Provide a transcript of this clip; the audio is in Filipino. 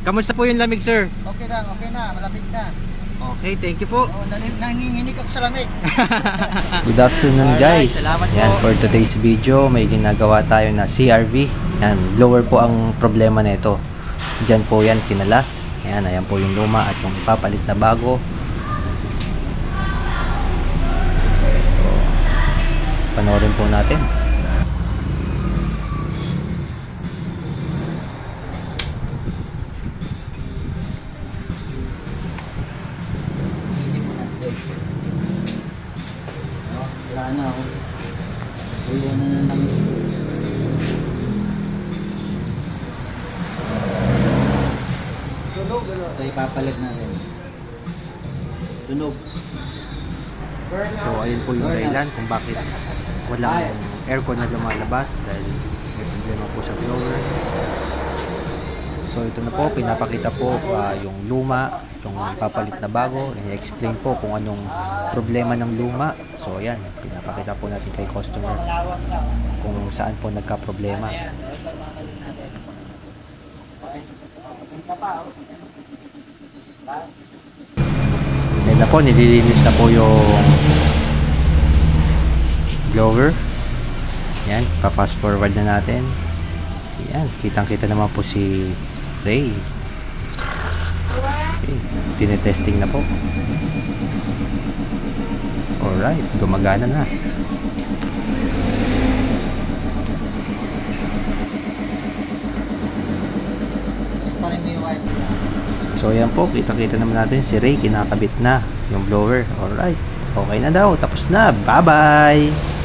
Kamusta po yung lamig, sir? Okay lang, okay na, malapit na. Okay, thank you po. Oh, nanginginig ako sa lamig. Good afternoon Alright, guys. salamat Yan, po. for today's video, may ginagawa tayo na CRV. Yan, blower po ang problema nito. Diyan po yan kinalas. Yan, ayan po yung luma at yung ipapalit na bago. So, panoorin po natin. Wala na ako. Iwan na na namin. Sunog, gano'n. Ito ipapalit natin. Sunog. So, ayun po yung dahilan kung bakit walang aircon na lumalabas dahil may problema po sa blower. So ito na po, pinapakita po yung luma, yung papalit na bago. I-explain po kung anong problema ng luma. So ayan, pinapakita po natin kay customer kung saan po nagka-problema. Ayan na po, nililinis na po yung blower. Ayan, pa-fast forward na natin. Ayan, kitang-kita naman po si Ray. Okay, tinetesting na po. Alright, gumagana na. So ayan po, kita-kita naman natin si Ray, kinakabit na yung blower. Alright, okay na daw, tapos na. Bye-bye!